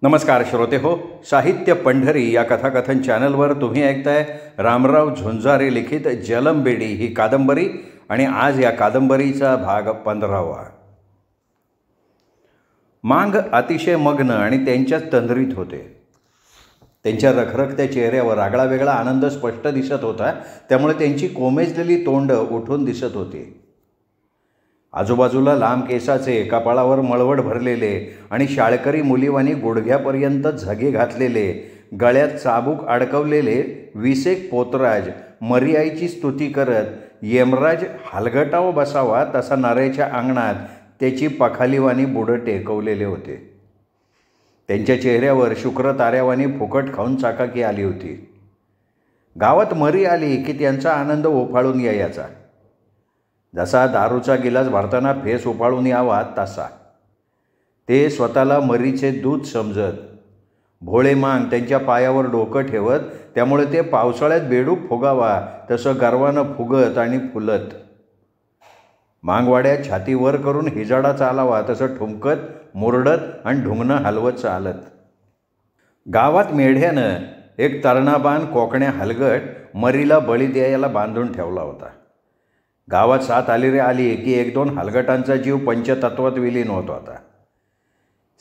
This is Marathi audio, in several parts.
नमस्कार श्रोते हो, साहित्य पंढरी या कथाकथन चॅनलवर तुम्ही ऐकताय रामराव झुंजारे लिखित जलमबेडी ही कादंबरी आणि आज या कादंबरीचा भाग 15वा। मांग अतिशय मग्न आणि त्यांच्याच तंद्रीत होते। त्यांच्या रखरखत्या चेहऱ्यावर आगळा वेगळा आनंद स्पष्ट दिसत होता, त्यामुळे त्यांची कोमेजलेली तोंड उठून दिसत होती। आजूबाजूला लांब केसाचे, कपाळावर मळवट भरलेले आणि शाळकरी मुलीवानी गुडघ्यापर्यंत झगे घातलेले, गळ्यात चाबूक अडकवलेले 20 पोतराज मरीआईची स्तुती करत यमराज हलगटाव बसावा तसा नऱ्याच्या अंगणात त्याची पखालीवानी बुडं टेकवलेले होते। त्यांच्या चेहऱ्यावर शुक्र ताऱ्यावानी फुकट खाऊन चाकाकी आली होती। गावात मरी आली की त्यांचा आनंद ओफाळून यायचा। जसा दारूचा गिलास भरताना फेस उफाळून यावा तसा। ते स्वतःला मरीचे दूत समजत। भोळे मांग त्यांच्या पायावर डोकं ठेवत, त्यामुळे ते पावसाळ्यात बेडूक फुगावा तसं गर्वानं फुगत आणि फुलत। मांगवाड्यात छाती वर करून हिजाडा चालावा तसं ठुमकत, मुरडत आणि ढुंगणं हलवत चालत। गावात मेढ्यानं एक तरणाबान कोकण्या हलगट मरीला बळी द्यायला बांधून ठेवला होता। गावात 7 आलिरे आली की 1-2 हलगटांचा जीव पंचतत्वात विलीन होत होता।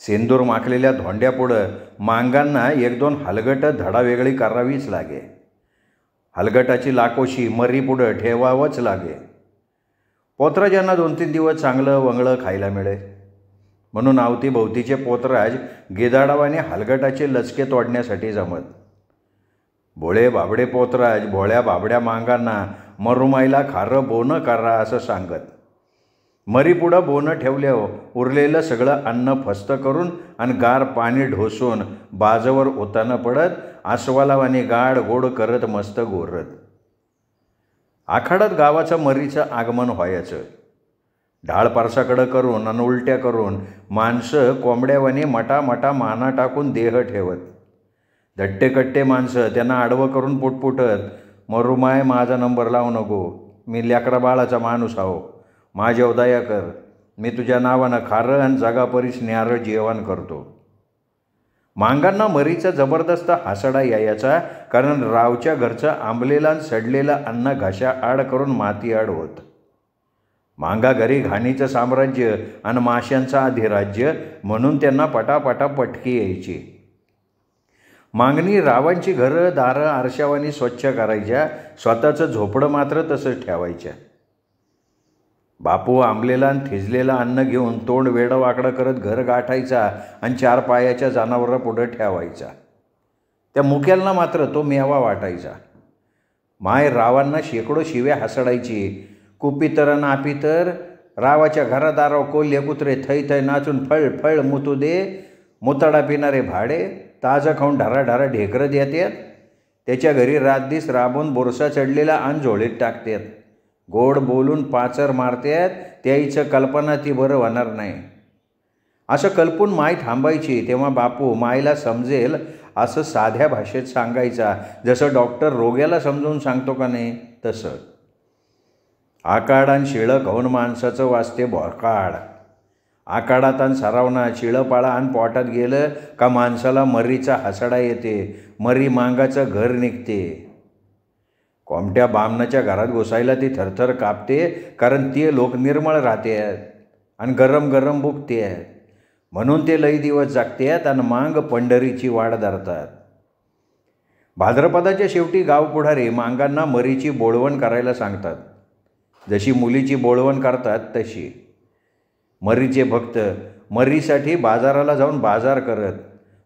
सिंदूर माखलेल्या धोंड्यापुढं मांगांना 1-2 हलगट धडावेगळी करावीच लागे। हलगटाची लाकोशी मरीपुढं ठेवावंच लागे। पोतराजांना 2-3 दिवस चांगलं वंगळं खायला मिळे, म्हणून अवतीभोवतीचे पोतराज गिधाडावाने हलगटाचे लचके तोडण्यासाठी जमत। भोळे बाबडे पोतराज भोळ्या बाबड्या मांगांना मरुमाईला खारं बोनं करा असं सांगत। मरीपुढं बोनं ठेवल्यावर उरलेलं सगळं अन्न फस्त करून आणि गार पाणी ढोसून बाजावर ओतानं पडत, आस्वालावाने गाड गोड करत मस्त गोरत। आखाडात गावाचं मरीचं आगमन व्हायचं। ढाळ परसाकडं करून आणि उलट्या करून माणसं कोंबड्यावाने मटामटा माना टाकून देह ठेवत। धट्टेकट्टे माणसं त्यांना आडवं करून पुटपुटत, मरुमाय माझा नंबर लावू नको, मी लेकरा बाळाचा माणूस आहो, माझ्या दया कर, मी तुझ्या नावानं खारं आणि जगापरीस न्यारं जेवण करतो। मांगांना मरीचा जबरदस्त हासडा यायचा, कारण रावच्या घरचं आंबलेलं आणि सडलेलं अन्न घशा आड करून माती आड होत। मांगा घरी घाणीचं साम्राज्य आणि माशांचं अधिराज्य, म्हणून त्यांना पटापटा पटकी यायची। मागणी रावांची घरं दारं आरशावानी स्वच्छ करायच्या, स्वतःचं झोपडं मात्र तसंच ठेवायच्या। बापू आंबलेला आणि थिजलेलं अन्न घेऊन तोंड वेडं वाकडं करत घर गाठायचा आणि 4 पायाच्या जनावरं पुढं ठेवायचा। त्या मुक्यालना मात्र तो मेवा वाटायचा। माय रावांना शेकडो शिव्या हसडायची। कुपितर नापितर, रावाच्या घरादाराव कोल्हे कुत्रे थै थै नाचून फळ फळ मुतू दे, मुतडा पिणारे भाडे ताजं खाऊन ढारा ढेकरं देतात, त्याच्या घरी रातदिस राबून बोरसा चढलेला अन्न झोळीत टाकतात, गोड बोलून पाचर मारतात, त्याईचं कल्पना ती बरं होणार नाही। असं कल्पून माय थांबायची, तेव्हा बापू मायला समजेल असं साध्या भाषेत सांगायचा, जसं डॉक्टर रोग्याला समजून सांगतो का नाही तसं। आकाड आणि शिळं खाऊन माणसाचं वाजते भोकाड। आकाडात आणि सरावना शिळंपाळा आणि पोटात गेलं का माणसाला मरीचा हसडा येते, मरी मांगाचं घर निघते। कोमट्या बामणाच्या घरात घुसायला ती थरथर कापते, कारण ते लोक निर्मळ राहतात आणि गरम गरम बुकतात, म्हणून ते लई दिवस जागतात आणि मांग पंढरीची वाट धरतात। भाद्रपदाच्या शेवटी गाव पुढारी मांगांना मरीची बोळवण करायला सांगतात। जशी मुलीची बोळवण करतात तशी। मरीचे भक्त मरीसाठी बाजाराला जाऊन बाजार करत।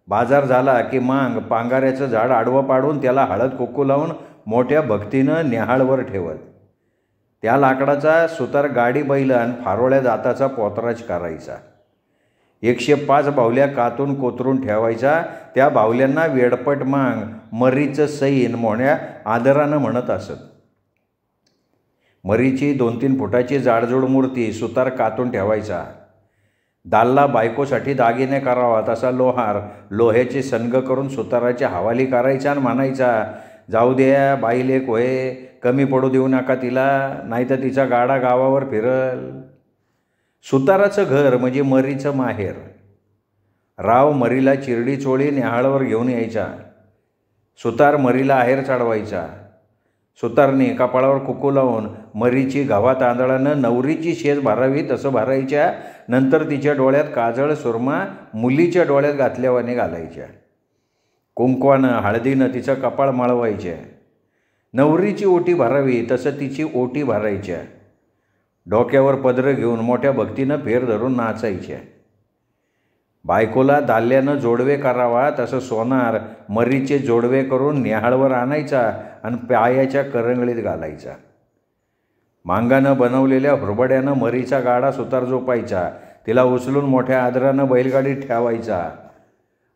बाजार झाला की मांग पांगाऱ्याचं झाड आडवं पाडून त्याला हळद कुक्कू लावून मोठ्या भक्तीनं न्याहाळवर ठेवत। त्या लाकडाचा सुतार गाडी बैल आणि फारोळ्या जाताचा पोतराज करायचा। 105 बाहुल्या कातून कोतरून ठेवायचा। त्या बाहुल्यांना वेडपट मांग मरीचं सैन मोठ्या आदरानं म्हणत असत। मरीची 2-3 फुटाची जाडजूड मूर्ती सुतार कातून ठेवायचा। दालला बायकोसाठी दागिने करावा तसा लोहार लोह्याचे सनग करून सुताराच्या हवाली करायचा आणि म्हणायचा, जाऊ द्या बाई लेक होय, कमी पडू देऊ नका तिला, नाहीतर तिचा गाडा गावावर फिरल। सुताराचं घर म्हणजे मरीचं माहेर। राव मरीला चिरडी चोळी न्याहाळावर घेऊन यायचा. सुतार मरीला आहेर चढवायचा. सुतारने कपाळावर कुकू लावून मरीची गव्हा तांदळानं नवरीची शेज भरावी तसं भरायच्या. नंतर तिच्या डोळ्यात काजळ सुरमा मुलीच्या डोळ्यात घातल्यावाने घालायच्या. कुंकवानं हळदीनं तिचं कपाळ मळवायच्या. नवरीची ओटी भरावी तसं तिची ओटी भरायच्या. डोक्यावर पदरं घेऊन मोठ्या भक्तीनं फेर धरून नाचायच्या. बायकोला दाल्यानं जोडवे करावा तसं सोनार मरीचे जोडवे करून न्याहाळवर आणायचा आणि पायाच्या करंगळीत घालायचा. मांगानं बनवलेल्या हुरबड्यानं मरीचा गाडा सुतार झोपायचा. तिला उचलून मोठ्या आदरानं बैलगाडीत ठेवायचा.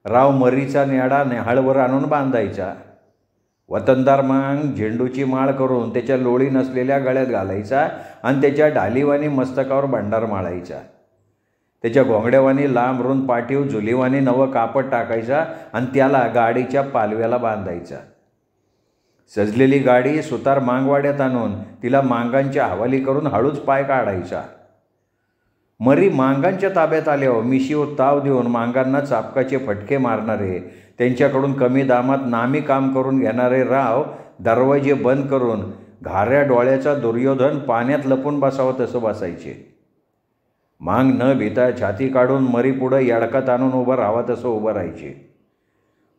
राव मरीचा न्याडा न्याहाळवर आणून बांधायचा. वतनदार मांग झेंडूची माळ करून त्याच्या लोळी नसलेल्या गळ्यात घालायचा आणि त्याच्या ढालीवानी मस्तकावर भंडार माळायचा. त्याच्या घोंगड्यावानी लांब रुंद पाठीव झुलीवानी नवं कापड टाकायचा आणि त्याला गाडीच्या पालव्याला बांधायचा. सजलेली गाडी सुतार मांगवाड्यात आणून तिला मांगांच्या हवाली करून हळूच पाय काढायचा. मरी मांगांच्या ताब्यात आल्यावर मिशीवर ताव देऊन मांगांना चापकाचे फटके मारणारे, त्यांच्याकडून कमी दामात नामी काम करून घेणारे राव दरवाजे बंद करून घाऱ्या डोळ्याचा दुर्योधन पाण्यात लपून बसावं तसं बसायचे. मांग न भीता छाती काढून मरी पुढं यडकात आणून उभं राहावं तसं उभं राहायचे.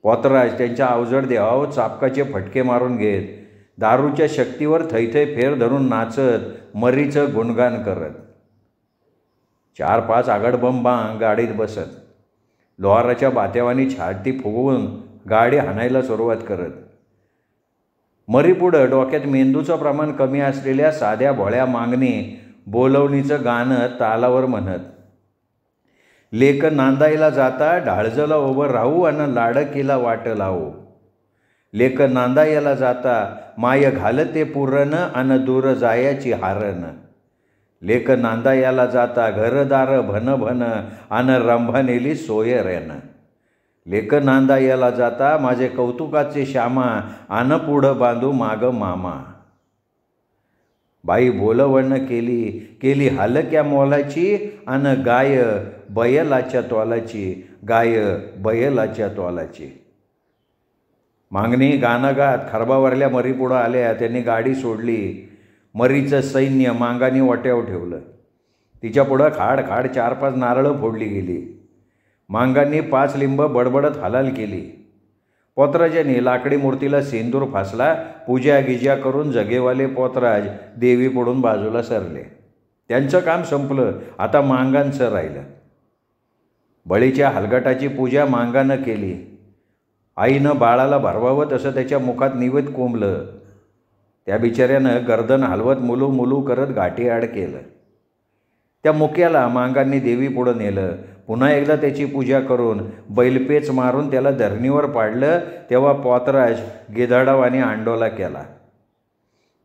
पोतराज त्यांच्या अवजड देहावर चापकाचे फटके मारून घेत दारूच्या शक्तीवर थैथै फेर धरून नाचत मरीचं गुणगान करत. 4-5 आगडबंबा गाडीत बसत. लोहाराच्या बात्यावानी छाती फुगवून गाडी हाणायला सुरुवात करत. मरीपुढं डोक्यात मेंदूचं प्रमाण कमी असलेल्या साध्या भोळ्या मागणी बोलवणीचं गाणं तालावर म्हणत. लेक नांदायला जाता ढाळजला उभं राहू आणि लाडकीला वाट लावू. लेक नांदायला जाता माय घालते पुरण अन दूर जायाची हारण. लेक नांदायला जाता घरदार भन भन अन रंभानेली सोय रेन. लेक नांदायला जाता माझे कौतुकाचे श्यामा अन पुढं बांधू माग मामा. बाई बोलवणं केली हलक्या मोलाची अन गाय बैलाच्या तोलाची. गाय बैलाच्या तोलाची. मागणी गाणं गात खरबावरल्या मरीपुढं आल्या. त्यांनी गाडी सोडली. मरीचं सैन्य मांगानी वाट्यावर ठेवलं. तिच्यापुढं खाड खाड 4-5 नारळं फोडली गेली. मांगांनी 5 लिंब बडबडत हालाल केली. पोतराजांनी लाकडी मूर्तीला सेंदूर फासला. पूजा गिजा करून जगेवाले पोतराज देवी पडून बाजूला सरले. त्यांचं काम संपलं. आता मांगांचं राहिलं. बळीच्या हलगटाची पूजा मांगानं केली. आईनं बाळाला भरवावं तसं त्याच्या मुखात निवेद कोंबलं. त्या बिचाऱ्यानं गर्दन हलवत मुलू मुलू करत गाठीआड केलं. त्या मुक्याला मांगांनी देवी पुढं नेलं. पुन्हा एकदा त्याची पूजा करून बैलपेच मारून त्याला धरणीवर पाडलं. तेव्हा पोतराज गिधाडावाने आंडोला केला.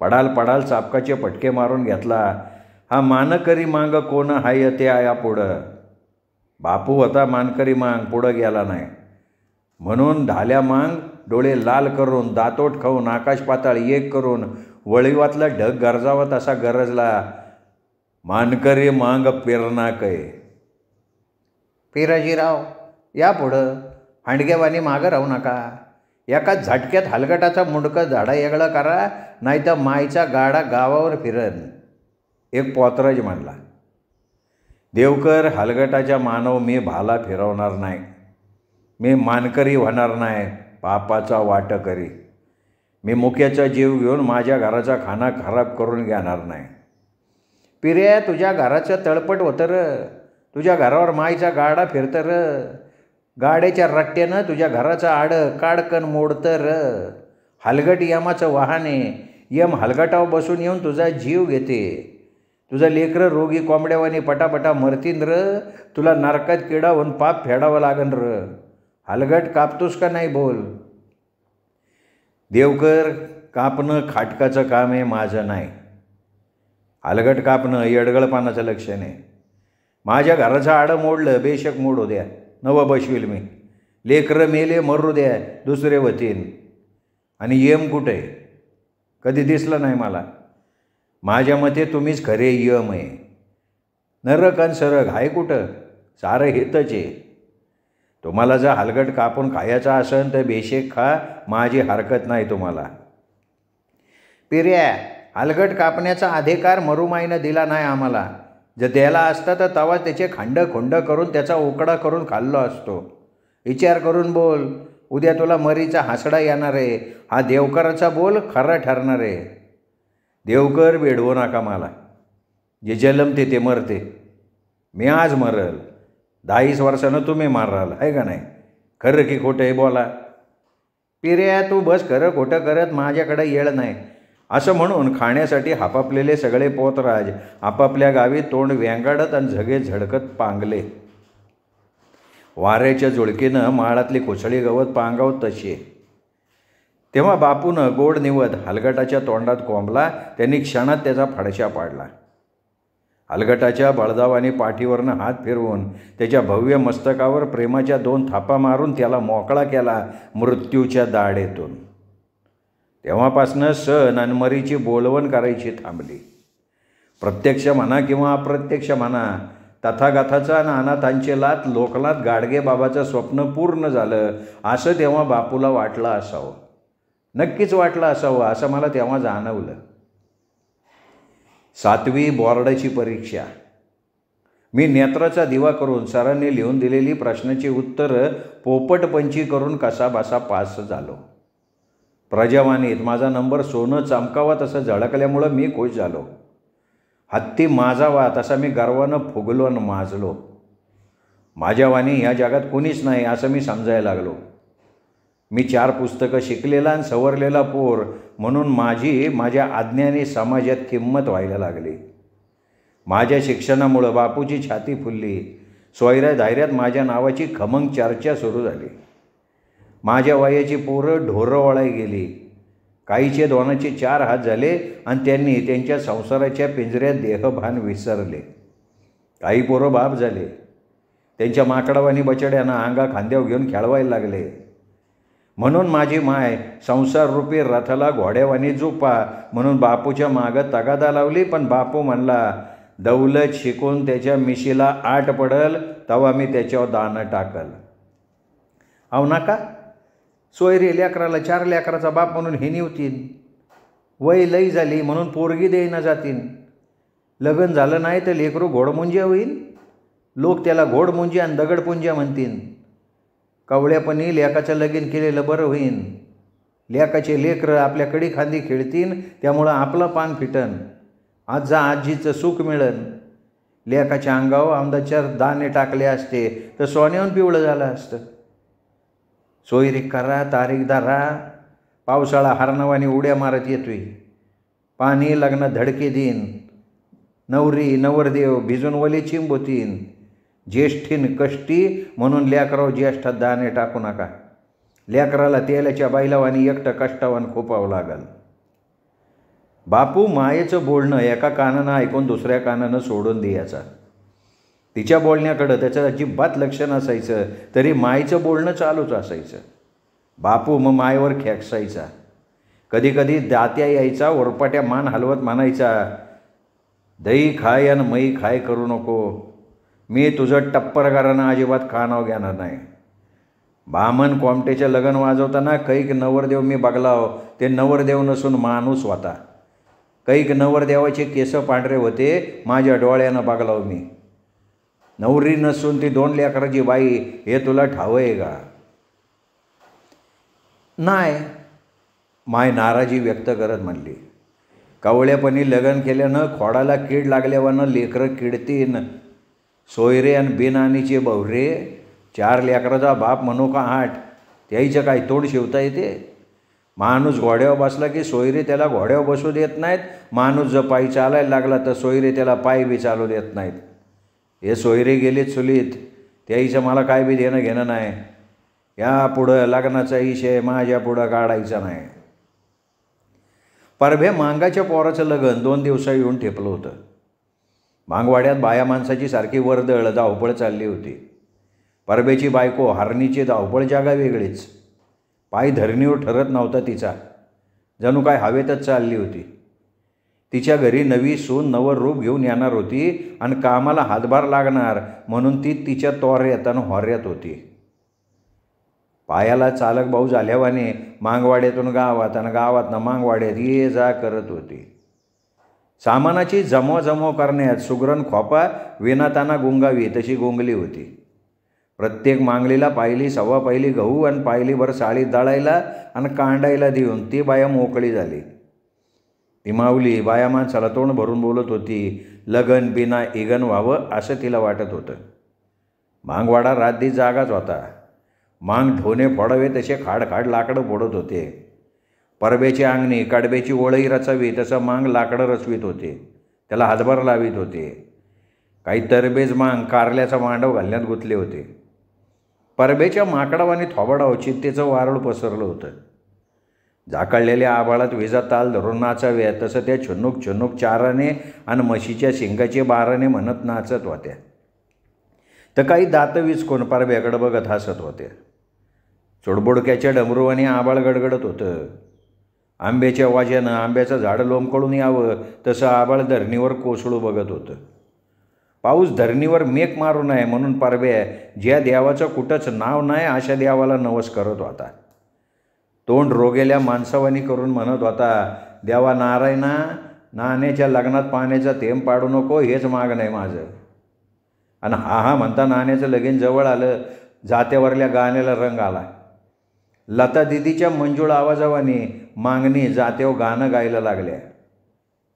पडाल पडाल चापकाचे फटके मारून घेतला. हा मानकरी मांग कोण हाय ते आया पुढं. बापू होता मानकरी मांग, पुढं गेला नाही. म्हणून ढाल्या मांग डोळे लाल करून दातोट खाऊन आकाश पाताळ एक करून वळीवातला ढग गरजावा तसा गरजला. मानकरी मांग पेरणा कै. पिराजीराव या पुढं. हांडगेवानी मागं राहू नका. एका झटक्यात हलगटाचा मुंडकं झाडा वेगळं करा, नाही तर मायचा गाडा गावावर फिरन. एक पोतराज म्हणला. देवकर हलगटाच्या मानव मी भाला फिरवणार नाही. मी मानकरी होणार नाही. पापाचा वाट करी. मी मुक्याचा जीव घेऊन माझ्या घराचा खाना खराब करून घेणार नाही. पिर्या तुझ्या घराचं तळपट होतं र. तुझ्या घरावर मायचा गाडा फिरतं र. गाड्याच्या रट्ट्यानं तुझ्या घराचं आडं काडकन मोडतं र. हलगट यमाचं वाहन आहे. यम हलगटावर बसून येऊन तुझा जीव घेते. तुझं लेकरं रोगी कोंबड्यावानी पटापटा मरतीन र. तुला नरकात किडा होऊन पाप फेडावं लागन र. हलगट कापतोस का नाही बोल. देवकर कापणं खाटकाचं काम आहे, माझं नाही. हलगट कापणं येडगळपानाचं लक्षण आहे. माझ्या घराचं आडं मोडलं, बेशक मोडू द्या, नवं बसवील मी. लेकरं मेले मरू द्या, दुसरे होतीन. आणि यम कुठे कधी दिसलं नाही मला. माझ्या मते तुम्हीच खरे यम आहे. नरक आणि सरक हाय कुठं, सारं हेतच आहे. तुम्हाला जर हलगट कापून खायचा असेल तर बेशेक खा, माझी हरकत नाही तुम्हाला. पिर्या, हलगट कापण्याचा अधिकार मरुमाईनं दिला नाही आम्हाला. जर द्यायला असता तर तवा त्याचे खंड करून त्याचा उकडा करून खाल्लो असतो. विचार करून बोल. उद्या तुला मरीचा हसडा येणार आहे. हा देवकराचा बोल खरा ठरणार आहे. देवकर वेडवू नका मला. जे जन्मते ते मरते. मी आज मरल, 10-20 वर्षानं तुम्ही माराल, आहे का नाही? खरं की खोटं हे बोला. पिर्या, तू बस खरं खोटं करत, माझ्याकडे येळ नाही. असं म्हणून खाण्यासाठी हापापलेले सगळे पोतराज आपापल्या गावी तोंड वेंगाडत आणि झगे झडकत पांगले. वाऱ्याच्या झुळकीनं माळातली कोसळी गवत पांगावत तशी. तेव्हा बापूनं गोड निवद हलगटाच्या तोंडात कोंबला. त्यांनी क्षणात त्याचा फडशा पाडला. हलगटाच्या बळदावानी पाठीवरनं हात फिरवून त्याच्या भव्य मस्तकावर प्रेमाच्या 2 थापा मारून त्याला मोकळा केला मृत्यूच्या दाढेतून. तेव्हापासनं सण आणि मरीची बोलवण करायची थांबली. प्रत्यक्ष म्हणा किंवा अप्रत्यक्ष म्हणा, तथागताचा आणि अनाथांचे लात लोकलात गाडगे बाबाचं स्वप्न पूर्ण झालं असं तेव्हा बापूला वाटलं असावं. नक्कीच वाटलं असावं असं मला तेव्हा जाणवलं. 7वी बोर्डाची परीक्षा. मी नेत्राचा दिवा करून सरांनी लिहून दिलेली प्रश्नाची उत्तरं पोपटपंची करून कसाबसा पास झालो. प्रजावाणीत माझा नंबर सोनं चमकावा तसं झळकल्यामुळं मी खुश झालो. हत्ती माझावा तसा मी गर्वानं फुगलो आणि माजलो. माझ्यावाणी या जगात कोणीच नाही असं मी समजायला लागलो. मी 4 पुस्तकं शिकलेला आणि सवरलेला पोर म्हणून माझ्या अज्ञानी समाजात किंमत व्हायला लागली. माझ्या शिक्षणामुळं बापूची छाती फुलली. सोयऱ्या धायऱ्यात माझ्या नावाची खमंग चर्चा सुरू झाली. माझ्या वयाची पोरं ढोरं वळाई गेली. काहीचे 2चे 4 हात झाले आणि त्यांनी त्यांच्या संसाराच्या पिंजऱ्यात देहभान विसरले. काही पोरं बाप झाले. त्यांच्या माकडावानी बछड्यांना अंगा खांद्यावर घेऊन खेळवायला लागले. म्हणून माझी माय संसाररूपी रथाला घोड्यावानी झोपा म्हणून बापूच्या मागं तगादा लावली. पण बापू म्हणला, दौलत शिकून त्याच्या मिशीला 8 पडल तेव्हा मी त्याच्यावर दाणं टाकल. अहो नका. सोयरी लेकराला 4 लेकराचा बाप म्हणून हेनी होतीन. वय लई झाली म्हणून पोरगी देईना जातीन. लग्न झालं नाही तर लेकरू घोडमुंज्या होईन. लोक त्याला घोडमुंज्या आणि दगडपुंज्या म्हणतील. कवळ्यापणी लेकाचं लगीन केलेलं बरं होईन. लेकाचे लेकरं आपल्या कडी खांदी खेळतीन त्यामुळं आपलं पान फिटन. आजा आजीचं सुख मिळन. लेकाच्या अंगावर आमदाच्या दाणे टाकले असते तर सोन्याहून पिवळं झालं असतं. सोयरी करा, तारीख धरा. पावसाळा हरणावानी उड्या मारत येतोय. पाणी लग्न धडके देईन. नवरी नवरदेव भिजून वले चिंबोतीन. ज्येष्ठीन कष्टी म्हणून लेकराव ज्येष्ठात दाणे टाकू नका. लेकराला तेलाच्या बैलावानी एकटं कष्टावान खोपावं लागल. बापू मायेचं बोलणं एका कानानं ऐकून दुसऱ्या कानानं सोडून द्यायचा. तिच्या बोलण्याकडं त्याचं अजिबात लक्ष नसायचं तरी मायचं बोलणं चालूच असायचं. बापू मग मायवर खेकसायचा. कधीकधी दात्या यायचा. ओरपाट्या मान हलवत म्हणायचा, दही खाय आणि मई खाय करू नको. मी तुझं टप्परगारानं अजिबात खानाव घेणार नाही. बामण कोमटेच्या लग्न वाजवताना कैक नवरदेव मी बघलाव. ते नवरदेव नसून माणूस होता. कैक नवरदेवाचे केस पांढरे होते. माझ्या डोळ्यानं बघलाव मी. नवरी नसून ती 2 लेकराची बाई हे तुला ठाव आहे का? नाही. माय नाराजी व्यक्त करत म्हणली. कवळ्यापणी लग्न केल्यानं खोडाला कीड लागल्यावानं लेकरं किडतीन. सोयरे आणि बिनानीचे बवरे 4 लेकराचा बाप म्हणू का 8? त्याईचं काय तोंड शिवता येते? माणूस घोड्यावर बसला की सोयरे त्याला घोड्यावर बसू देत नाहीत. माणूस जर पायी चालायला लागला तर सोयरे त्याला पाय बी चालू देत नाहीत. हे सोयरे गेलेत चुलीत. त्याईचं मला काय बी देणं घेणं नाही. या पुढं लग्नाचा विषय माझ्या पुढं काढायचा नाही. परभ्या मांगाच्या पोराचं लग्न 2 दिवसा येऊन ठेपलं होतं. मांगवाड्यात बाया माणसाची सारखी वर्दळ धावपळ चालली होती. परभ्याची बायको हरणीची धावपळ जागा वेगळीच. पाय धरणीवर ठरत नव्हता तिचा. जणू काय हवेतच चालली होती. तिच्या घरी नवी सून नवं रूप घेऊन येणार होती आणि कामाला हातभार लागणार म्हणून ती तिच्या तोऱ्यात आणि होऱ्यात होती. पायाला चालक भाऊ झाल्यावाने मागवाड्यातून गावात आणि गावातनं मागवाड्यात ये जा करत होती. सामानाची जमवाजमव करण्यात सुगरण खोपा विनाताना गुंगावी तशी गुंगली होती. प्रत्येक मांगलीला पायली सव्वा पायली गहू आणि पायलीभर साळी दळायला आणि कांडायला देऊन ती बाया मोकळी झाली. ती माऊली बाया माणसाला तोंड भरून बोलत होती. लगन बिना इगन व्हावं असं तिला वाटत होतं. मांगवाडा रात्री जागाच होता. मांग ढोणे फोडावे तसे खाडखाड लाकडं फोडत होते. परब्याची अंगणी कडब्याची ओळई रचावी तसं मांग लाकडं रचवीत होते. त्याला हातभार लावित होते. काही तरबेज मांग कारल्याचा मांडव घालण्यात गुंतले होते. परब्याच्या माकडावानी थोबाडाव चित्तेचं वारुळ पसरलं होतं. झाकळलेल्या आभाळात विजा ताल धरून नाचाव्या तसं त्या छुन्नुक छुन्नुक चाराने आणि म्हशीच्या शिंगाचे बाराने म्हणत नाचत होत्या. तर काही दात विचकून परब्याकडं बघत हसत होत्या. चुडबुडक्याच्या डमरुवाने आभाळ गडगडत होतं. आंब्याच्या वाज्यानं आंब्याचं झाड लोंबकळून यावं तसं आभाळ धरणीवर कोसळू बघत होतं. पाऊस धरणीवर मेक मारू नये म्हणून परब्या ज्या देवाचं कुठंच नाव नाही अशा देवाला नवस करत होता. तोंड रोगेल्या माणसावानी करून म्हणत होता, देवा नारायणा, नाण्याच्या लग्नात पाण्याचा थेंब पाडू नको हेच मागणं आहे माझं. आणि हा म्हणता नाण्याचं लगीन जवळ आलं. जात्यावरल्या गाण्याला रंग आला. लता दिदीच्या मंजूळ आवाजावानी मागणी जात्यावर गाणं गायला लागल्या.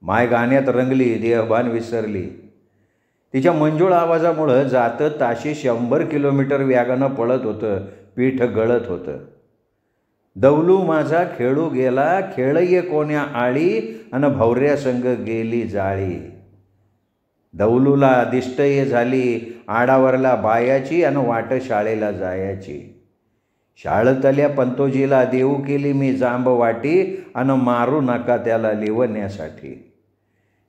माय गाण्यात रंगली, देहभान विसरली. तिच्या मंजूळ आवाजामुळं जातं ताशी 100 किलोमीटर वेगानं पळत होतं. पीठ गळत होतं. दौलू माझा खेळू गेला, खेळये कोण्या आळी, अन भवऱ्या संग गेली जाळी. दौलूला दिष्टये झाली आडावरला बायाची, अन वाट शाळेला जायाची. शाळतल्या पंतोजीला देऊ केली मी जांब वाटी, अन मारू नका त्याला लिवण्यासाठी.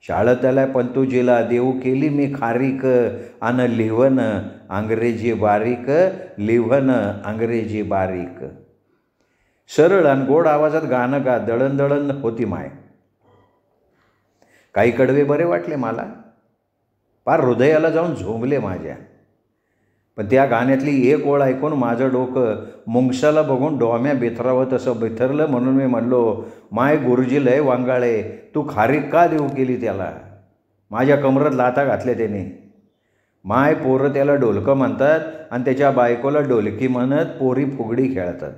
शाळतल्या पंतोजीला देऊ केली मी खारीक, अन लिव्हन अंग्रेजी बारीक, लिव्हन अंग्रेजी बारीक. सरळ आणि गोड आवाजात गाणं गा दळणदळण होती माय. काही कडवे बरे वाटले मला, फार हृदयाला जाऊन झोंबले माझ्या. पण त्या गाण्यातली एक ओळ ऐकून माझं डोकं मुंगसाला बघून डोम्या बिथरावं तसं बिथरलं. म्हणून मी म्हणलो, माय गुरुजी लय वांगाळे, तू खारीक का देऊ केली त्याला? माझ्या कमरात लाथा घातल्या त्याने. माय पोरं त्याला ढोलकं म्हणतात आणि त्याच्या बायकोला ढोलकी म्हणत पोरी फुगडी खेळतात.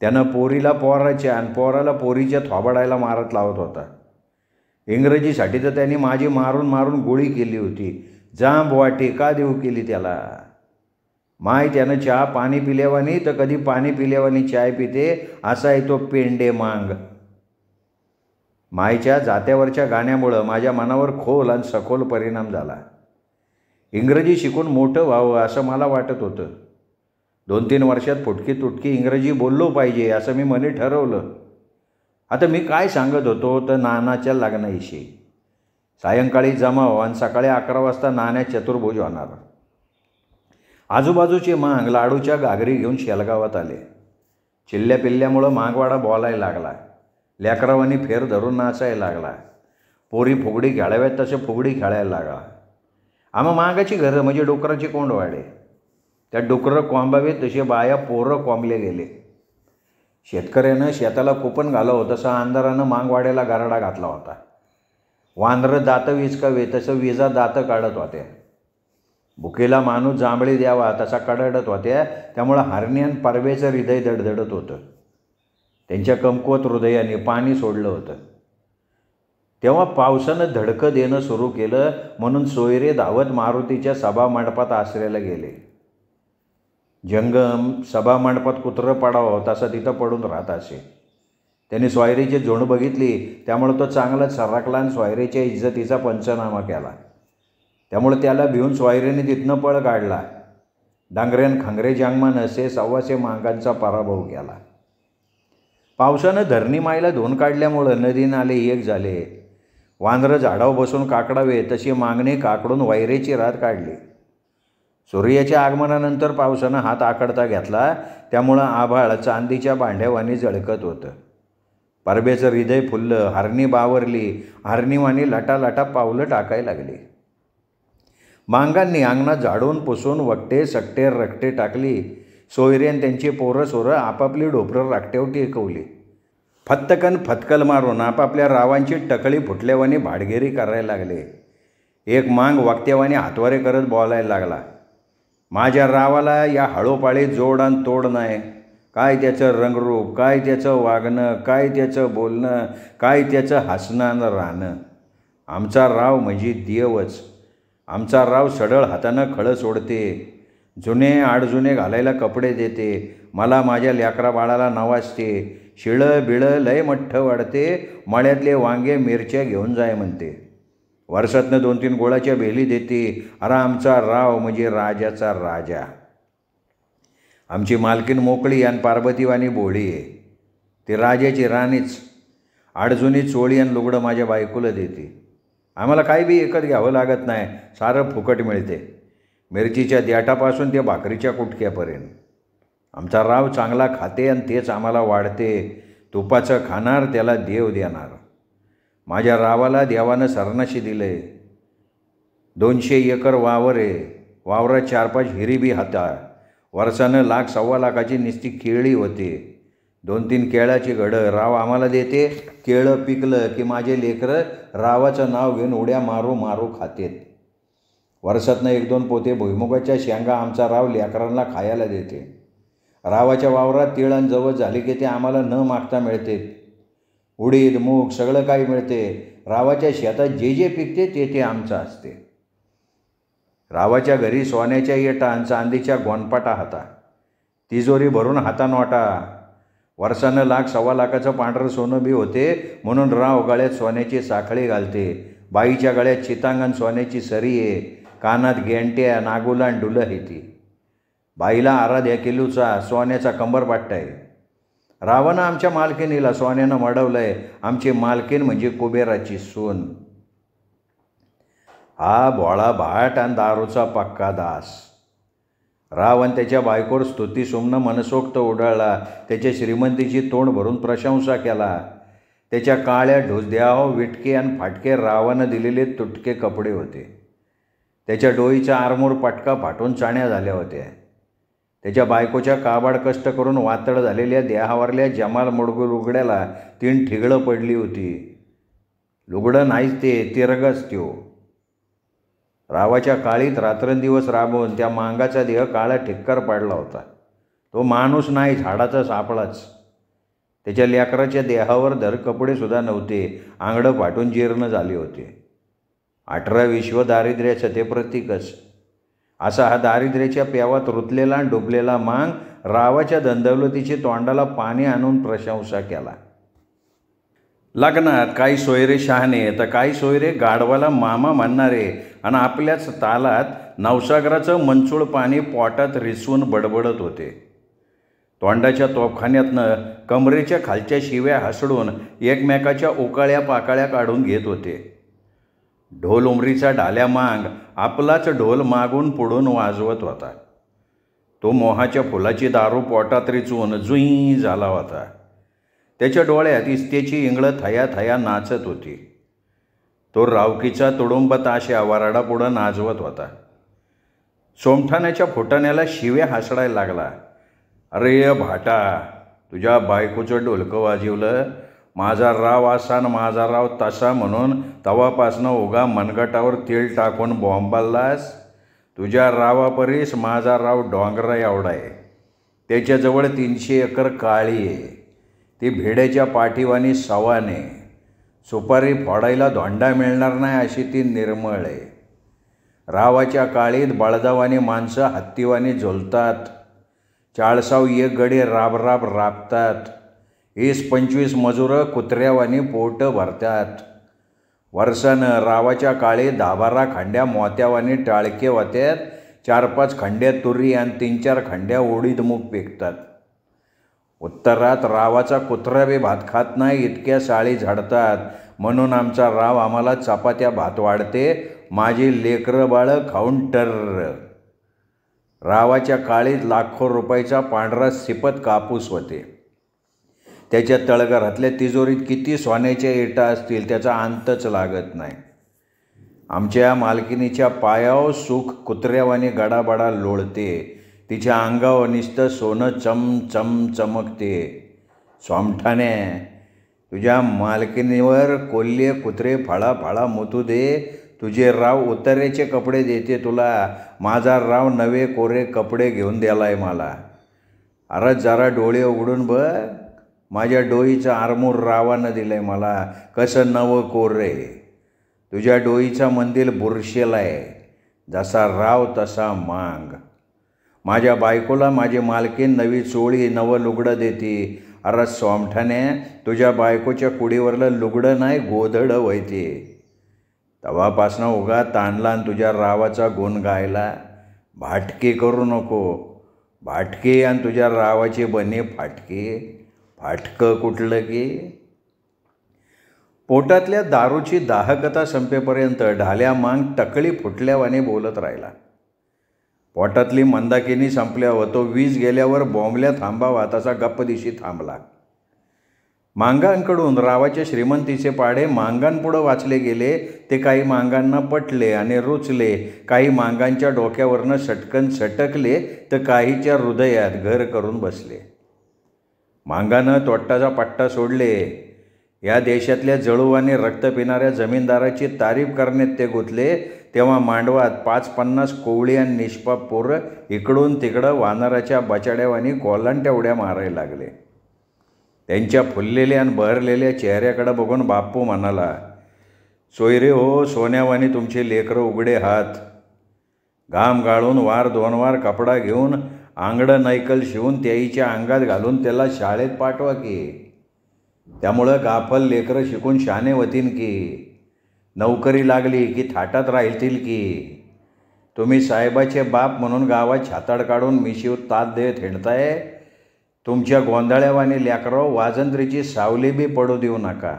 त्यानं पोरीला पोराच्या आणि पोराला पोरीच्या थोबाडायला मारत लावत होता. इंग्रजीसाठी तर त्यांनी माझी मारून मारून गोळी केली होती. जांब वाटी का देऊ केली त्याला? माय त्यानं चहा पाणी पिल्यावानी तर कधी पाणी पिल्यावानी चाय पिते असा आहे तो पेंडे मांग. मायच्या जात्यावरच्या गाण्यामुळं माझ्या मनावर खोल आणि सखोल परिणाम झाला. इंग्रजी शिकून मोठं व्हावं असं मला वाटत होतं. 2-3 वर्षात फुटकी तुटकी इंग्रजी बोललो पाहिजे असं मी मनी ठरवलं. आता मी काय सांगत होतो तर नानाच्या लग्नाविषयी. सायंकाळी जमाव आणि सकाळी 11 वाजता नाण्या चतुर्भुज होणार. आजूबाजूचे मांग लाडूच्या घागरी घेऊन शेलगावात आले. चिल्ल्या पिल्ल्यामुळं मागवाडा बोलायला लागला. लेकरावानी फेर धरून नाचायला लागला. पोरी फुगडी खेळाव्यात तसे फुगडी खेळायला लागला. आम्हा मागाची घरं म्हणजे डुकराची कोंडवाडे. त्या डुकरं कोंबावेत तसे बाया पोरं कोंबले गेले. शेतकऱ्यानं शेताला कुपन घालावं तसं अंधारानं मागवाड्याला गराडा घातला होता. वांद्रं दातं विचकावे तसं विजा दातं काढत होत्या. भुकेला माणूस जांभळी द्यावा तसा कडडत होत्या. त्यामुळं हरणी आणि परब्याचं हृदय धडधडत होतं. त्यांच्या कमकुवत हृदयाने पाणी सोडलं होतं. तेव्हा पावसानं धडकं देणं सुरू केलं. म्हणून सोयरे धावत मारुतीच्या सभामंडपात आश्रयाला गेले. जंगम सभामंडपात कुत्रं पडावं तसा तिथं पडून राहत असे. त्यांनी स्वायरीची जोड बघितली. त्यामुळे तो चांगलाच सरकला आणि स्वायरीच्या इज्जतीचा पंचनामा केला. त्यामुळे त्याला भिवून स्वायरीने तिथनं पळ काढला. डांगऱ्यान खांगरे जांगमान असे 125 मांगांचा पराभव केला. पावसानं धरणी माईला धुवून काढल्यामुळं नदी नाले एक झाले. वांद्रं झाडावर बसून काकडावे तशी मागणी काकडून वैरेची रात काढली. सूर्याच्या आगमनानंतर पावसानं हात आखडता घेतला. त्यामुळं आभाळ चांदीच्या भांड्यावानी झळकत होतं. परब्याचं हृदय फुललं. हरणी बावरली. हरणीवानी लाटालाटा पावलं टाकायला लागली. मांगांनी अंगणात झाडून पुसून वट्टे सक्टे रकटे टाकली. सोयऱ्यान त्यांची पोरं सोरं आपापली ढोपरं राखट्यावर टेकवली. फत्तकन फतकल मारून आपापल्या रावांची टकळी फुटल्यावानी भाडगेरी करायला लागले. एक मांग वागत्यावानी हातवारे करत बोलायला लागला. माझ्या रावाला या हळोपाळी जोड आणि तोड नाही. काय त्याचं रंगरूप, काय त्याचं वागणं, काय त्याचं बोलणं, काय त्याचं हसणं आणि राहणं. आमचा राव म्हणजे देवच. आमचा राव सडळ हातानं खळं सोडते, जुने आडजुने घालायला कपडे देते, मला माझ्या लेकरा बाळाला नवाजते, शिळं बिळं लय मठ्ठ वाढते, मळ्यातले वांगे मिरच्या घेऊन जाय म्हणते, वर्षातनं 2-3 गोळाच्या बेली देते. अरे आमचा राव म्हणजे राजाचा राजा. आमची मालकीन मोकळी आणि पार्वतीवानी बोळी आहे. ती राजाची राणीच. आडजुनी चोळी आणि लुगडं माझ्या बायकोला देते. आम्हाला काही बी एकत घ्यावं लागत नाही, सारं फुकट मिळते, मिरचीच्या देठापासून ते भाकरीच्या कुटक्यापर्यंत. आमचा राव चांगला खाते आणि तेच आम्हाला वाढते. तुपाचं खाणार त्याला देव देणार. माझ्या रावाला देवानं सरनाशी दिलं आहे. 200 एकर वावर आहे. वावरात 4-5 हिरी बी हाता. वर्षानं 1,00,000-1.25 लाखाची नुसती केळी होते. 2-3 केळाची घडं राव आम्हाला देते. केळं पिकलं की माझे लेकरं रावाचं नाव घेऊन उड्या मारू मारू खातेत. वर्षातनं 1-2 पोते भुईमुगाच्या शेंगा आमचा राव लेकरांना खायला देते. रावाच्या वावरात तीळ आणि जवळ झाली की ते आम्हाला न मागता मिळते. उडीद मूग सगळं काही मिळते. रावाच्या शेतात जे जे पिकते ते ते आमचं असते. रावाच्या घरी सोन्याच्या येटा आणि चांदीच्या गोनपाटा हाता. तिजोरी भरून हाता नोटा. वर्षानं 1,00,000-1.25 लाखाचं पांढरं सोनं बी होते, म्हणून राव गळ्यात सोन्याची साखळी घालते. बाईच्या गळ्यात चितांगण सोन्याची सरी आहे. कानात गेंट्या, नागुला आणि डुलं आहे. ती बाईला आराध्या किलूचा सोन्याचा कंबरपाट्टा आहे. रावानं आमच्या मालकीनीला सोन्यानं मडवलं आहे. आमची मालकीन म्हणजे कुबेराची सून. हा भोळा भाट आणि दारूचा पक्का दास. राव आणि त्याच्या बायकोर स्तुतीसुमनं मनसोक्त उडाळला. त्याच्या श्रीमंतीची तोंड भरून प्रशंसा केला. त्याच्या काळ्या ढोसद्याहो विटके आणि फाटके रावानं दिलेले तुटके कपडे होते. त्याच्या डोईचा आरमोर पटका फाटून चाण्या झाल्या होत्या. त्याच्या बायकोच्या काबाड कष्ट करून वातड झालेल्या देहावरल्या जमाल मुडगू लुगड्याला 3 ठिगळं पडली होती. लुगडं नाहीच ते तिरगच त्यो. रावाच्या काळीत रात्रंदिवस राबवून त्या मांगाचा देह काळा ठिक्कर पाडला होता. तो माणूस नाही, झाडाचा सापळाच. त्याच्या लेकराच्या देहावर धर कपडेसुद्धा नव्हते. आंगडं फाटून जीर्ण झाले होते. 18 विश्व दारिद्र्याचं ते प्रतीकच. असा हा दारिद्र्याच्या पेवात रुतलेला आणि डुबलेला मांग रावाच्या दंदवलतीची तोंडाला पाणी आणून प्रशंसा केला. लग्नात काही सोयरे शहाणे तर काही सोयरे गाढवाला मामा म्हणणारे आणि आपल्याच तालात नवसागराचं मंचूळ पाणी पोटात रिसवून बडबडत होते. तोंडाच्या तोफखान्यातनं कमरेच्या खालच्या शिव्या हसडून एकमेकाच्या उकाळ्या पाकाळ्या काढून घेत होते. ढोल उमरीचा ढाल्या मांग आपलाच ढोल मागून पुढून वाजवत होता. तो मोहाच्या फुलाची दारू पोटात रिचवून जुई झाला होता. त्याच्या डोळ्यात इस्तेची इंगळं थया थया नाचत होती. तो रावकीचा तुडुंब ताशा वराडापुढं नाचवत होता. सोमठाण्याच्या फुटाण्याला शिव्या हसडायला लागला. अरे भाटा, तुझ्या बायकोचं डोलकं वाजवलं. माझा राव असा आणि माझा राव तसा म्हणून तवापासनं उगा मनगटावर तेल टाकून बॉम्बालास. तुझ्या रावापरीस माझा राव डोंगरा एवढा आहे. त्याच्याजवळ 300 एकर काळी आहे. ती भिड्याच्या पाठीवानी सवाने. सुपारी फोडायला धोंडा मिळणार नाही अशी ती निर्मळ आहे. रावाच्या काळीत बळदावानी माणसं हत्तीवानी झोलतात. 40 एक गडी राबराब राबतात. 20-25 मजुरं कुत्र्यावानी पोट भरतात. वर्षानं रावाच्या काळी 10-12 खंड्या मोत्यावानी टाळके होत्यात. 4-5 खंड्या तुरी आणि 3-4 खंड्या उडीद मूग पिकतात. उत्तरात रावाचा कुत्रा बी भात खात नाही इतक्या साळी झाडतात. म्हणून आमचा राव आम्हाला चपात्या भात वाढते. माझी लेकरं बाळं खाऊन टर्र. रावाच्या काळीत लाखो रुपयाचा पांढरा सिपत कापूस होते. त्याच्या तळघरातल्या तिजोरीत किती सोन्याच्या इटा असतील त्याचा अंतच लागत नाही. आमच्या मालकिनीच्या पायावर सुख कुत्र्यावानी गडाबडा लोळते. तिच्या अंगावर नुसतं सोनं चम चम चमकते. सोमठाने, तुझ्या मालकीनीवर कोल्हे कुत्रे फाळा फाळा मुतू दे. तुझे राव उतार्याचे कपडे देते तुला. माझा राव नवे कोरे कपडे घेऊन द्यालाय मला. अरे जरा डोळे उघडून बघ. माझ्या डोईचं आरमूर रावानं दिलंय मला. कसं नवं कोरे. तुझ्या डोईचा मंदिर बुरशेला आहे. जसा राव तसा मांग. माझ्या बायकोला माझी मालकीन नवी चोळी नवं लुगडं देते. अरे सोमठाने, तुझ्या बायकोच्या कुडीवरलं लुगडं नाही गोधडं व्हायते. तेव्हापासनं उगा ताणला आणि तुझ्या रावाचा गुण गायला. भाटकी करू नको. भाटकी आणि तुझ्या रावाची बनी फाटकी. फाटकं कुठलं की. पोटातल्या दारूची दाहकता संपेपर्यंत ढाल्या मांग टकळी फुटल्यावाने बोलत राहिला. पोटातली मंदाकिनी संपल्यावर तो वीज गेल्यावर बॉम्बल्या थांबावा तसा गप्प दिशी थांबला. मांगांकडून रावाच्या श्रीमंतीचे पाढे मांगांपुढं वाचले गेले. ते काही मांगांना पटले आणि रुचले. काही मांगांच्या डोक्यावरनं सटकन सटकले तर काहीच्या हृदयात घर करून बसले. मांगानं तोट्टाचा पट्टा सोडले. या देशातल्या जळू आणि रक्त पिणाऱ्या जमीनदाराची तारीफ करण्यात ते गुंतले. तेव्हा मांडवात 5-50 कोवळी आणि निष्पाप पोरं इकडून तिकडं वानराच्या बचाड्यावानी कोलांट्या उड्या मारायला लागले. त्यांच्या फुललेल्या आणि बहरलेल्या चेहऱ्याकडं बघून बाप्पू म्हणाला, सोयरे हो, सोन्यावानी तुमचे लेकरं उघडे हात. घाम गाळून वार 2 वार कपडा घेऊन आंगडं नैकल शिवून त्याईच्या अंगात घालून त्याला शाळेत पाठवा की. त्यामुळं गाफल लेकरं शिकून शाने होतीन की. नोकरी लागली की थाटात राहतील की. तुम्ही साहेबाचे बाप म्हणून गावात छाताड काढून मिशीवर तात देत हिंडताय. तुमच्या गोंधळ्यावानी लेकराव वाजंत्रीची सावली बी पडू देऊ नका.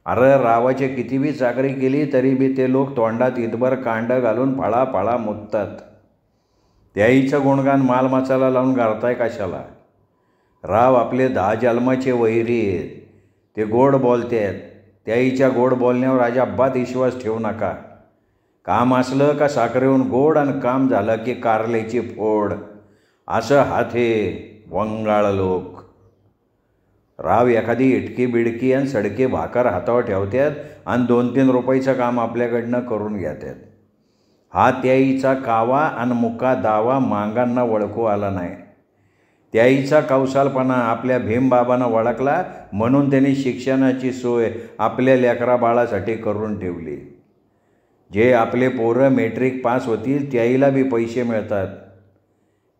अरे रावाचे किती बी चाकरी केली तरी बी ते लोक तोंडात इतभर कांड घालून फळा फळा मुततात. त्याईचं गुणगान माल मसाला लावून गारताय कशाला. राव आपले 10 जन्माचे वैरी आहेत. ते गोड बोलतात. त्याईच्या गोड बोलण्यावर अजिबात विश्वास ठेवू नका. काम असलं का साखरेहून गोड आणि काम झालं की कारल्याची फोड. असं हाते वंगाळ लोक. राव एखादी इटकी बिडकी आणि सडके भाकर हातावर ठेवतात आणि 2-3 रुपयाचं काम आपल्याकडनं करून घेतात. हा त्याईचा कावा आणि मुका दावा मांगांना ओळखू आला नाही. त्याईचा कौसालपणा आपल्या भीमबाबांना ओळखला म्हणून त्यांनी शिक्षणाची सोय आपल्या लेकरा बाळासाठी करून ठेवली. जे आपले पोरं मॅट्रिक पास होतील त्याईला बी पैसे मिळतात.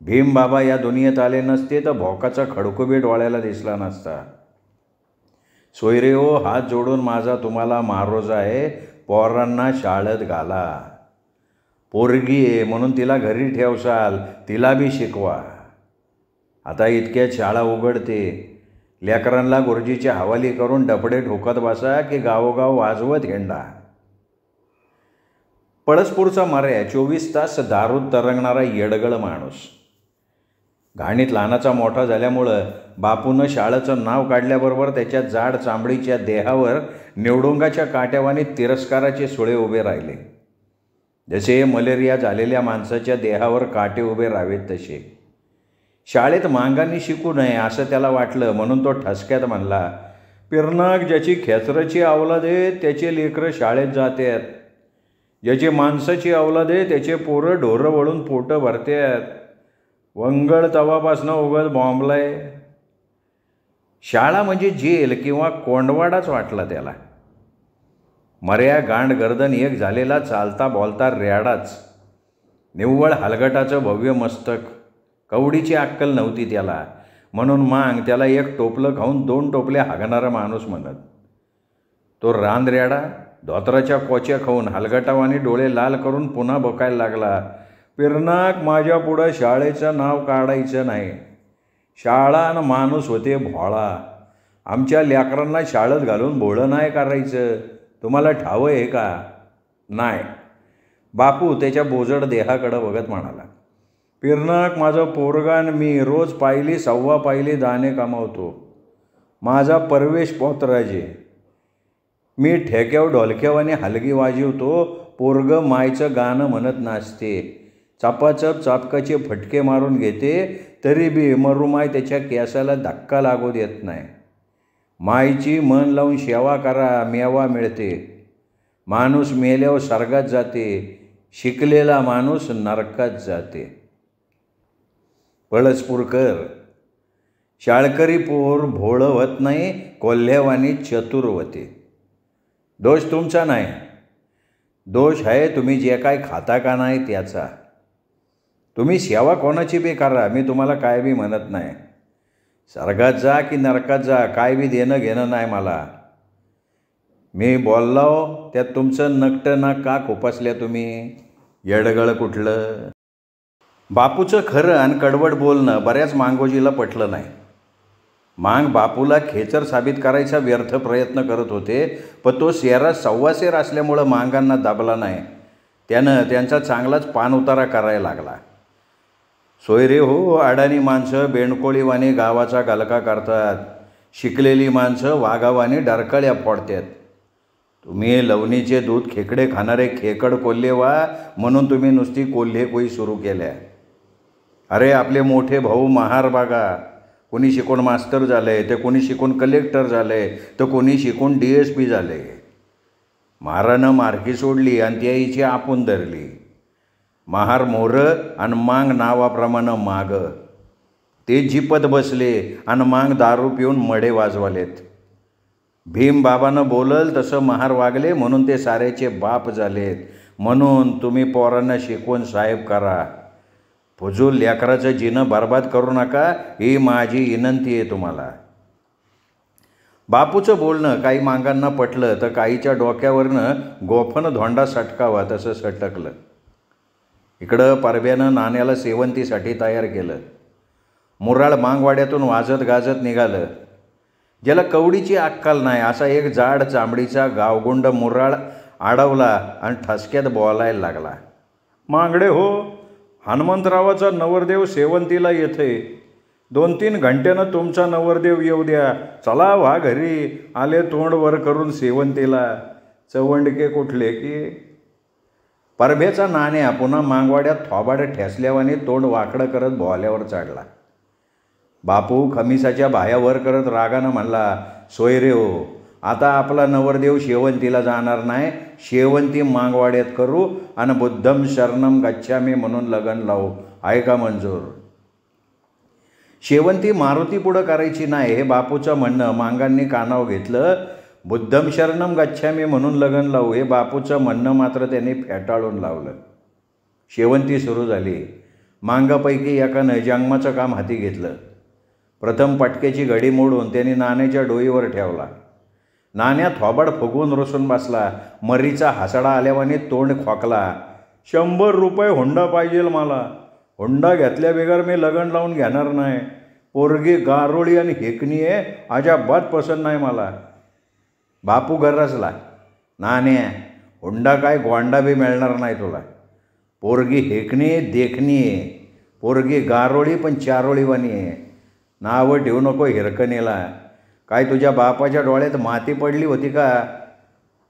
भीमबाबा या दुनियेत आले नसते तर भोकाचा खडकू बी डोळ्याला दिसला नसता. सोयरे हो, हात जोडून माझा तुम्हाला मारोजा आहे. पोरांना शाळेत घाला. पोरगी आहे म्हणून तिला घरी ठेवसाल, तिला बी शिकवा. आता इतक्यात शाळा उघडते. लेकरांना गुरुजीच्या हवाली करून डपडे ठोकत बसा की गावोगाव वाजवत हिंडा. पळसपूरचा माऱ्या 24 तास दारूत तरंगणारा येडगळ माणूस. घाणीत लहानाचा मोठा झाल्यामुळं बापूनं शाळेचं नाव काढल्याबरोबर त्याच्या जाड चांबडीच्या देहावर निवडुंगाच्या काट्यावानी तिरस्काराचे सुळे उभे राहिले. जसे मलेरिया झालेल्या माणसाच्या देहावर काटे उभे राहावेत तसे. शाळेत मांगांनी शिकू नये असं त्याला वाटलं म्हणून तो ठसक्यात म्हणला, पिरनाक ज्याची खेचराची अवलाद आहे त्याचे लेकरं शाळेत जातात. ज्याची माणसाची अवलाद आहे त्याचे पोरं ढोरं वळून पोटं भरतात. वंगळ तवापासनं उगाच बॉम्बलाय. शाळा म्हणजे जेल किंवा कोंडवाडाच वाटला त्याला. मर्या गांड गर्दन एक झालेला चालता बोलता रेडाच. निव्वळ हलगटाचं भव्य मस्तक. कवडीची अक्कल नव्हती त्याला म्हणून मांग त्याला 1 टोपलं खाऊन 2 टोपले हागणारा माणूस म्हणत. तो रानरेडा धोत्राच्या कोच्या खाऊन हलगटावानी डोळे लाल करून पुन्हा बकायला लागला, पिरनाक माझ्या पुढं शाळेचं नाव काढायचं नाही. शाळा आणि माणूस होते भोळा. आमच्या लेकरांना शाळेत घालून भोळं नाही करायचं. तुम्हाला ठावं आहे का? नाही. बापू त्याच्या बोजड देहाकडं बघत म्हणाला, पिरनाक माझं पोरगान मी रोज पायली 1.25 पायली दाणे कमावतो. माझा परवेश पोतराजे. मी ठेक्यावर ढोलक्यावाने हलगी वाजवतो. पोरगं मायचं गाणं म्हणत नाचते. चापाचप चापकाचे फटके मारून घेते, तरी बी मरुमाय त्याच्या केसाला धक्का लागू देत नाही. मायची मन लावून सेवा करा, मेवा मिळते. माणूस मेल्यावर स्वर्गात जाते, शिकलेला माणूस नरकात जाते. पळसपूरकर. शाळकरी पोर भोळं होत नाही, कोल्हेवानी चतुर होते. दोष तुमचा नाही, दोष आहे तुम्ही जे काय खाता का नाही त्याचा. तुम्ही सेवा कोणाची बी करा, मी तुम्हाला काय बी म्हणत नाही. स्वर्गात जा की नरकात जा, काय बी देणं घेणं नाही मला. मी बोललो त्यात तुमचं नकटं ना का खुपसल्या तुम्ही, येडगळ कुठलं. बापूचं खरं आणि कडवट बोलणं बऱ्याच मांगोजीला पटलं नाही. मांग बापूला खेचर साबित करायचा व्यर्थ प्रयत्न करत होते, पण तो शेरा सव्वाशेर असल्यामुळं मांगांना दाबला नाही. त्यानं त्यांचा चांगलाच पानउतारा करायला लागला. सोयरे हो, अडाणी माणसं बेंडकोळीवाणी गावाचा गलका करतात, शिकलेली माणसं वाघावानी डरकळ्या फोडतात. तुम्ही लवणीचे दूध खेकडे खाणारे खेकड कोल्हे व्हा म्हणून तुम्ही नुसती कोल्हे कोई सुरू केल्या. अरे आपले मोठे भाऊ महार बघा, कोणी शिकून मास्तर झाले, ते कोणी शिकून कलेक्टर झाले, तर कोणी शिकून DSP झाले. महारानं मार्की सोडली आणि त्याईची आपण धरली. महार मोरं आणि मांग नावाप्रमाणे माग. ते जिपत बसले आणि मांग दारू पिऊन मडे वाजवालेत. भीम बाबानं बोलल तसं महार वागले म्हणून ते साऱ्याचे बाप झालेत. म्हणून तुम्ही पोरांना शिकवून साहेब करा. फुजूल लेकराचं जिनं बरबाद करू नका, ही माझी विनंती आहे तुम्हाला. बापूचं बोलणं काही मांगांना पटलं, तर काहीच्या डोक्यावरनं गोफन धोंडा सटकावा तसं सटकलं. इकडं परब्यानं नाण्याला सेवंतीसाठी तयार केलं. मुराळ मांगवाड्यातून वाजत गाजत निघालं. ज्याला कवडीची अक्कल नाही असा एक जाड चांबडीचा गावगुंड मुराळ अडवला आणि ठसक्यात बोलायला लागला. मांगडे हो, हनुमंतरावाचा नवरदेव सेवंतीला येथे. 2-3 घंट्यानं तुमचा नवरदेव येऊ द्या. चला व्हा घरी. आले तोंड वर करून सेवंतीला. चवंडके कुठले की. परभ्याचा नाण्या पुन्हा मांगवाड्यात थोबाड ठेसल्यावाने तोंड वाकडं करत भोवल्यावर चढला. बापू खमिसाच्या बाह्यावर करत रागानं म्हणला, सोयरे हो, आता आपला नवरदेव शेवंतीला जाणार नाही. शेवंती मांगवाड्यात करू आणि बुद्धम शरणम गच्छामी म्हणून लग्न लावू. आहे का मंजूर. शेवंती मारुती पुढं करायची नाही हे बापूचं म्हणणं मांगांनी कानावर घेतलं. बुद्धम शरणम गच्छामी म्हणून लग्न लावू हे बापूचं म्हणणं मात्र त्यांनी फेटाळून लावलं. शेवंती सुरू झाली. मांगापैकी एकानं जंगमाचं काम हाती घेतलं. प्रथम पटक्याची घडी मोडून त्यांनी नाण्याच्या डोईवर ठेवला. नाण्या थोबाड फुगवून रुसून बसला. मरीचा हसडा आल्यावाने तोंड खोकला. 100 रुपये हुंडा पाहिजे मला. हुंडा घेतल्या बिगर मी लग्न लावून घेणार नाही. पोरगी गारोळी आणि हेकणी आहे, अजाबात पसंत नाही मला. बापू गरजला. नाण्या, हुंडा काय गोंडा बी मिळणार नाही तुला. पोरगी हेकणी देखणी आहे. पोरगी गारोळी पण चारोळीवानी आहे. नावं ठेवू नको हिरकणीला. काय तुझ्या बापाच्या डोळ्यात माती पडली होती का.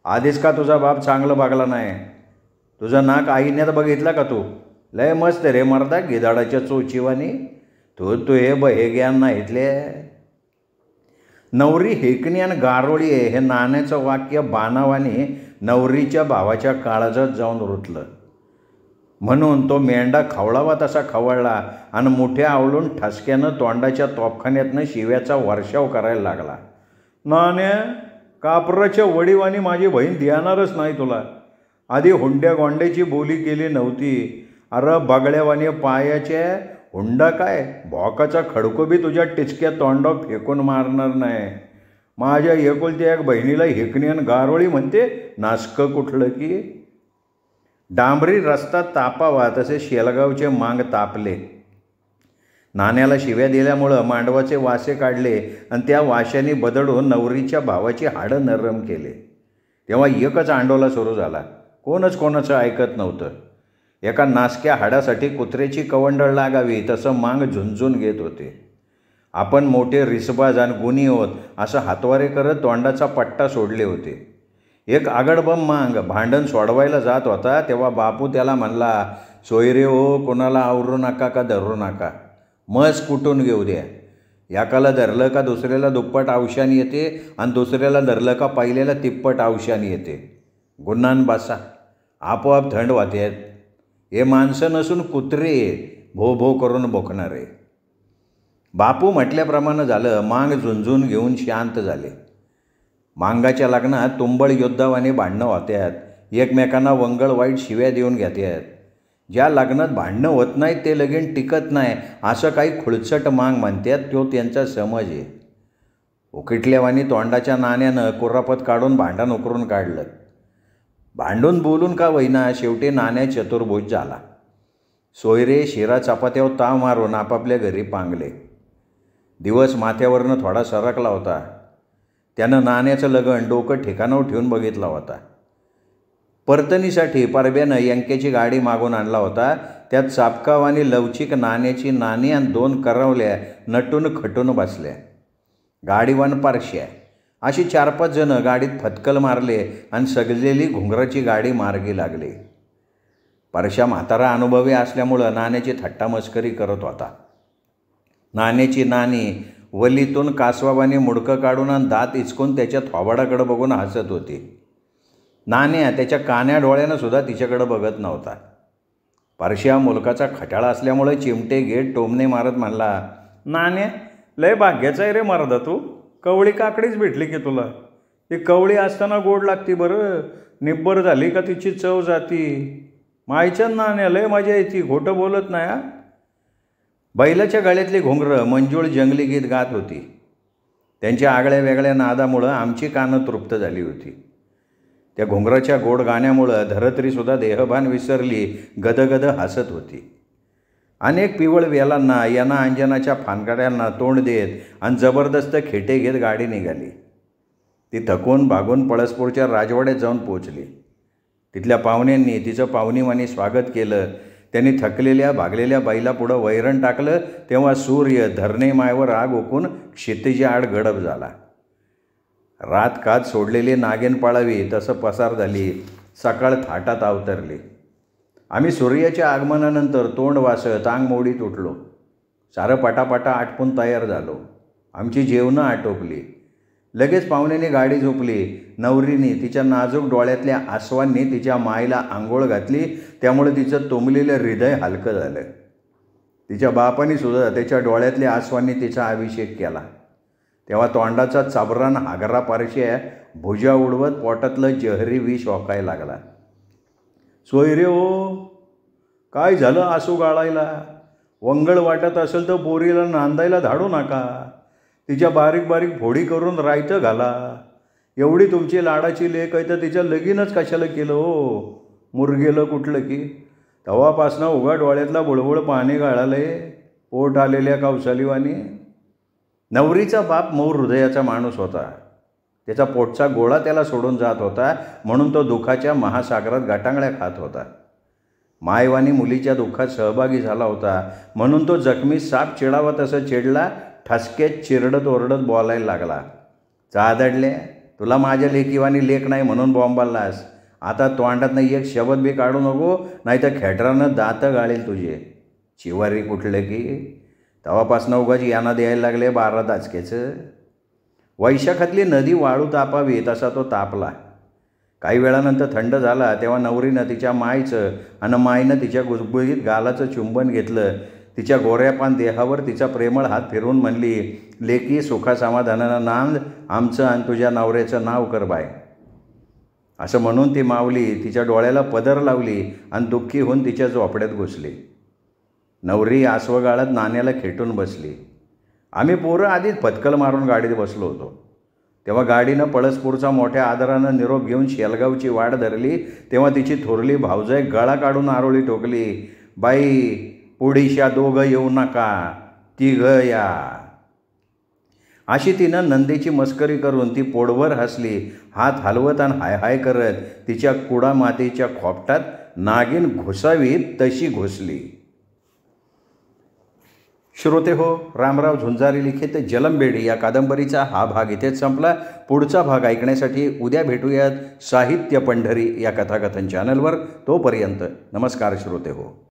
आधीच का तुझा बाप चांगलं बघला नाही. तुझं नाक आईण्यात बघितला का तू. लय मस्त रे मर्दा, गिधाडाच्या चोचीवानी. तू हे ज्ञान नाहीतले. नवरी हेकणी आणि गारोळी आहे हे नाण्याचं वाक्य बाणावानी नवरीच्या भावाच्या काळजात जाऊन रुतलं. म्हणून तो मेंढा खवळावा तसा खवळला आणि मुठ्या आवळून ठसक्यानं तोंडाच्या तोफखान्यातनं शिव्याचा वर्षाव करायला लागला. नाण्या, कापराच्या वडीवानी माझी बहीण देणारच नाही तुला. आधी हुंड्या गोंड्याची बोली केली नव्हती. अरे बगड्यावानी पायाचे हुंडा काय, भोकाचा खडको बी तुझ्या टिचक्या तोंडावर फेकून मारणार नाही. माझ्या एकुलत्या एक बहिणीला हेकणी आणि गारोळी म्हणते, नासकं कुठलं की. डांबरी रस्ता तापावा तसे शेलगावचे मांग तापले. नाण्याला शिव्या दिल्यामुळं मांडवाचे वासे काढले आणि त्या वाशाने बदडून नवरीच्या भावाची हाडं नरम केले. तेव्हा एकच आंडोला सुरू झाला. कोणच कोणाचं ऐकत नव्हतं. एका नासक्या हाडासाठी कुत्र्याची कवंडळ लागावी तसं मांग झुंजून घेत होते. आपण मोठे रिसबाज आणि गुणी होत असं हातवारे करत तोंडाचा पट्टा सोडले होते. एक आगडबम मांग भांडण सोडवायला जात होता तेव्हा बापू त्याला म्हणला, सोयरे हो, कोणाला आवरू नका का धरू नका, मस कुटून घेऊ द्या. एकाला धरलं का दुसऱ्याला दुप्पट अवशान येते आणि दुसऱ्याला धरलं का पहिल्याला तिप्पट अवशान येते. गुन्हान बसा, आपोआप थंड वाहतात. हे माणसं नसून कुत्रे भो भो करून बोकणारे. बापू म्हटल्याप्रमाणे झालं. मांग झुंजून घेऊन शांत झाले. मांगाच्या लग्नात तुंबळ योद्धावाने भांडणं होत्यात, एकमेकांना वंगळ वाईट शिव्या देऊन घेतात. ज्या लग्नात भांडणं होत नाहीत ते लगीन टिकत नाही असं काही खुळचट मांग म्हणतात. तो त्यांचा समज आहे. उकिटल्यावानी तोंडाच्या नाण्यानं कुरापत काढून भांडण उकरून काढलं. भांडून बोलून का होईना शेवटी नाण्या चतुर्भुज झाला. सोयरे शिरा चपात्यावर ताव मारून आपापल्या घरी पांगले. दिवस माथ्यावरनं थोडा सरकला होता. त्यानं नाण्याचं लगन डोकं ठिकाणावर ठेवून बघितला होता. परतणीसाठी परब्यानं यंक्याची गाडी मागून आणला होता. त्यात चापकावानी लवचिक नाण्याची नाणी आणि 2 करवल्या नटून खटून बसल्या. गाडीवान पारश्या अशी 4-5 जणं गाडीत फतकल मारले आणि सजलेली घुंगराची गाडी मार्गी लागली. परश्या म्हातारा अनुभवी असल्यामुळं नाण्याची थट्टा मस्करी करत होता. नाण्याची नाणी वलीतून कासवाबाने मुडकं काढून आणि दात इचकून त्याच्या थोबाडाकडे बघून हसत होती. नाण्या त्याच्या कान्या डोळ्यानं सुद्धा तिच्याकडे बघत नव्हता. परश्या मुलकाचा खटाळा असल्यामुळे चिमटे घेत टोमणे मारत म्हणला, नाण्या, लय भाग्याचा आहे रे मर्दा तू. कवळी काकडीच भेटली की तुला. ती कवळी असताना गोड लागती बरं, निब्बर झाली का तिची चव जाती. मायच्या नाण्या, लय मजा येते, खोटं बोलत नाही हा. बैलाच्या गळ्यातली घुंगरं मंजूळ जंगली गीत गात होती. त्यांच्या आगळ्या वेगळ्या नादामुळं आमची कानं तृप्त झाली होती. त्या घुंगराच्या गोड गाण्यामुळं धरत्रीसुद्धा देहभान विसरली, गदगद हसत होती. अनेक पिवळ वेलांना यांना अंजनाच्या फानकड्यांना तोंड देत आणि जबरदस्त खेटे घेत गाडी निघाली. ती थकून भागून पळसपूरच्या राजवाड्यात जाऊन पोचली. तिथल्या पाहुण्यांनी तिचं पाहुणीवानी स्वागत केलं. त्यांनी थकलेल्या भागलेल्या बैलापुढं वैरण टाकलं तेव्हा सूर्य धरणे मायवर आग ओकून क्षितिजा आड गडप झाला. रात कात सोडलेली नागिन पाळावी तसं पसार झाली. सकाळ थाटात अवतरली. आम्ही सूर्याच्या आगमनानंतर तोंड वासत अंग मोडीत उठलो. सारं पटापटा आटपून तयार झालो. आमची जेवणं आटोपली. लगेच पाहुण्याने गाडी झोपली. नवरीने तिच्या नाजूक डोळ्यातल्या आसवांनी तिच्या माईला आंघोळ घातली, त्यामुळे तिचं तुंबलेलं हृदय हलकं झालं. तिच्या बापाने सुद्धा त्याच्या डोळ्यातल्या आसवांनी तिचा अभिषेक केला. तेव्हा तोंडाचा चाबरान हागरा पारश्या भुजा उडवत पोटातलं जहरी विष ओकायला लागला. सोयरे हो, काय झालं आसू गाळायला? वंगळ वाटत असेल तर पोरीला नांदायला धाडू नका. तिच्या बारीक बारीक फोडी करून रायतं घाला. एवढी तुमची लाडाची लेक आहे तर तिच्या लगीनच कशाला केलं हो? मुरगेलं कुठलं की तेव्हापासनं उघा डोळ्यातला बुळबुळ पाणी गाळाले पोट आलेल्या कौसालीवानी. नवरीचा बाप मौर हृदयाचा माणूस होता. त्याचा पोटचा गोळा त्याला सोडून जात होता म्हणून तो दुःखाच्या महासागरात गाटांगळ्या खात होता. मायवानी मुलीच्या दुःखात सहभागी झाला होता म्हणून तो जखमी साप चिडावा तसं चिडला. ठसक्यात चिरडत ओरडत बोलायला लागला. चादडल्या, तुला माझ्या लेकीवानी लेक नाही म्हणून बॉम्बालास. आता तोंडातनं एक शब्द बी काढू नको, नाही तर खेटरानं दातं गाळेल तुझे. चिवारी कुठलं की तेव्हापासनं उगाच यांना द्यायला लागले 12 दाचकेचं. वैशाखातली नदी वाळू तापावी तसा तो तापला. काही वेळानंतर थंड झाला तेव्हा नवरीनं तिच्या मायचं आणि माईनं तिच्या गुजबुजीत गालाचं चुंबन घेतलं. तिच्या गोऱ्यापान देहावर तिचा प्रेमळ हात फिरवून म्हणली, लेकी सुखासमाधानानं नांद, आमचं आणि तुझ्या नवऱ्याचं नाव कर बाय. असं म्हणून ती माऊली तिच्या डोळ्याला पदर लावली आणि दुःखी होऊन तिच्या झोपड्यात घुसली. नवरी आसवगाळात नाण्याला खेटून बसली. आम्ही पोरं आधीच फतकल मारून गाडीत बसलो होतो. तेव्हा गाडीनं पळसपूरचा मोठ्या आदरानं निरोप घेऊन शेलगावची वाट धरली. तेव्हा तिची थोरली भावजाई गळा काढून आरोळी टोकली, बाई पुढीशा दोघं येऊ नका, तिघं या. अशी तिनं नंदीची मस्करी करून ती पोटभर हसली. हात हलवत आणि हाय हाय करत तिच्या कुडा मातीच्या खोपटात नागिन घुसावी तशी घुसली. श्रोते हो, रामराव झुंजारी लिखित जलमबेडी या कादंबरीचा हा भाग इथेच संपला. पुढचा भाग ऐकण्यासाठी उद्या भेटूयात साहित्य पंढरी या कथाकथन चॅनलवर. तोपर्यंत नमस्कार श्रोते हो.